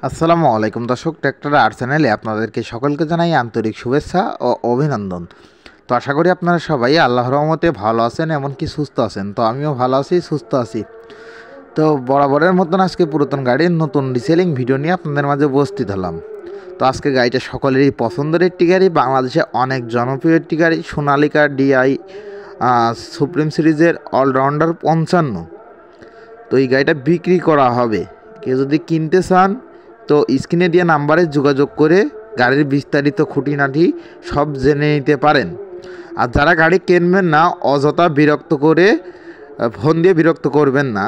আসসালামু আলাইকুম দর্শক, ট্র্যাক্টর আর চ্যানেলে আপনাদেরকে সকলকে জানাই আন্তরিক শুভেচ্ছা ও অভিনন্দন। তো আশা করি আপনারা সবাই আল্লাহর রহমতে ভালো আছেন, এমনকি সুস্থ আছেন। তো আমিও ভালো আছি, সুস্থ আছি। তো বরাবরের মতন আজকে পুরাতন গাড়ির নতুন রিসেলিং ভিডিও নিয়ে আপনাদের মাঝে উপস্থিত হলাম। তো আজকে গাড়িটা সকলেরই পছন্দের একটি গাড়ি, বাংলাদেশে অনেক জনপ্রিয় একটি গাড়ি, সোনালিকা ডিআই সুপ্রিম সিরিজের অলরাউন্ডার 55। তো এই গাড়িটা বিক্রি করা হবে। কেউ যদি কিনতে চান তো স্ক্রিনে দেওয়া নাম্বারে যোগাযোগ করে গাড়ির বিস্তারিত খুঁটিনাটি সব জেনে নিতে পারেন। আর যারা গাড়ি কিনবেন না, অযথা বিরক্ত করে ফোন দিয়ে বিরক্ত করবেন না।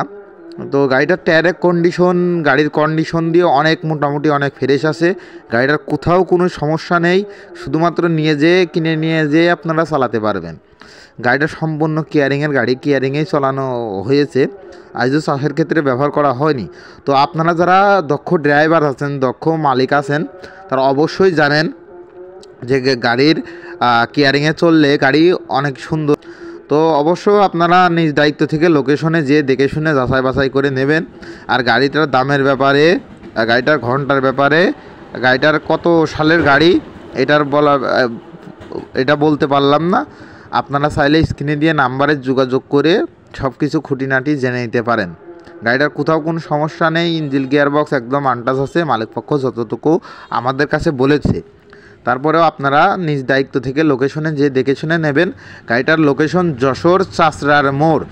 তো গাড়িটার টায়ারের কন্ডিশন, গাড়ির কন্ডিশন দিয়ে মোটামুটি অনেক ফ্রেশ আছে। গাড়িটার কোথাও কোনো সমস্যা নেই, শুধুমাত্র কিনে নিয়ে যেয়ে আপনারা চালাতে পারবেন। গাড়িটা সম্পূর্ণ কেয়ারিংয়ের গাড়ি, কেয়ারিংয়েই চালানো হয়েছে, আইজো চাষের ক্ষেত্রে ব্যবহার করা হয়নি। তো আপনারা যারা দক্ষ ড্রাইভার আছেন, দক্ষ মালিক আছেন, তারা অবশ্যই জানেন যে গাড়ির কেয়ারিংয়ে চললে গাড়ি অনেক সুন্দর। তো অবশ্য আপনারা নিজ দায়িত্ব থেকে লোকেশনে যেয়ে দেখে শুনে যাচাই বাছাই করে নেবেন। আর গাড়িটার দামের ব্যাপারে, গাড়িটার ঘন্টার ব্যাপারে, গাড়িটার কত সালের গাড়ি এটা বলতে পারলাম না। আপনারা চাইলে স্ক্রিনে দিয়ে নাম্বারে যোগাযোগ করে সব কিছু খুঁটিনাটি জেনে নিতে পারেন। গাড়িটার কোথাও কোনো সমস্যা নেই, ইঞ্জিন গিয়ারবক্স একদম আনটাচ আছে, মালিকপক্ষ যতটুকু আমাদের কাছে বলেছে। তারপরেও আপনারা নিজ দায়িত্ব থেকে লোকেশনে যে দেখে শুনে নেবেন। গাড়িটার লোকেশন যশোর চাচড়ার মোড়,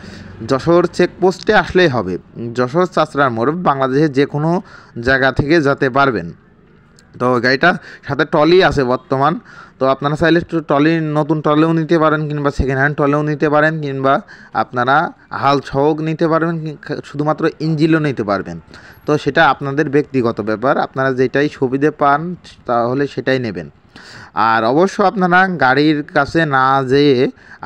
যশোর চেকপোস্টে আসলেই হবে। যশোর চাচড়ার মোড়, বাংলাদেশের যে কোনো জায়গা থেকে যেতে পারবেন। তো গাড়িটার সাথে ট্রলি আছে বর্তমান। তো আপনারা চাইলে নতুন ট্রলিও নিতে পারেন, কিংবা সেকেন্ড হ্যান্ড ট্রলিও নিতে পারেন, কিংবা আপনারা হাল সহগ নিতে পারবেন, শুধুমাত্র ইঞ্জিনও নিতে পারবেন। তো সেটা আপনাদের ব্যক্তিগত ব্যাপার, আপনারা যেটাই সুবিধে পান তাহলে সেটাই নেবেন। আর অবশ্য আপনারা গাড়ির কাছে না যেয়ে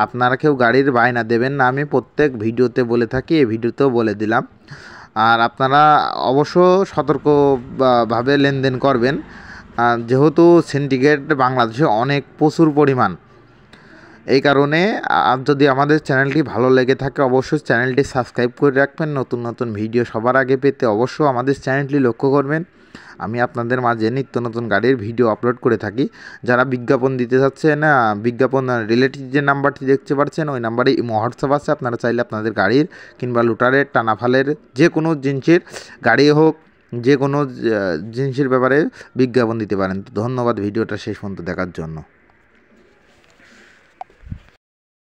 আপনারা কেউ গাড়ির বায়না দেবেন না, আমি প্রত্যেক ভিডিওতে বলে থাকি, এই ভিডিওতেও বলে দিলাম। আর আপনারা অবশ্য সতর্কভাবে লেনদেন করবেন, যেহেতু সিন্ডিকেট বাংলাদেশে অনেক প্রচুর পরিমাণ। এই কারণে যদি আমাদের চ্যানেলটি ভালো লেগে থাকে অবশ্যই চ্যানেলটি সাবস্ক্রাইব করে রাখবেন। নতুন নতুন ভিডিও সবার আগে পেতে অবশ্যই আমাদের চ্যানেলটি লক্ষ্য করবেন। আমি আপনাদের মাঝে নিত্য নতুন গাড়ির ভিডিও আপলোড করে থাকি। যারা বিজ্ঞাপন দিতে চাচ্ছে না, বিজ্ঞাপন রিলেটেড যে নাম্বারটি দেখতে পাচ্ছেন ওই নাম্বারে হোয়াটসঅ্যাপ আছে, আপনারা চাইলে আপনাদের গাড়ির কিংবা লুটারের, টানাফালের যে কোনো জিনিসের, গাড়ি হোক যে কোনো জিনিসের ব্যাপারে বিজ্ঞাপন দিতে পারেন। তো ধন্যবাদ ভিডিওটা শেষ পর্যন্ত দেখার জন্য।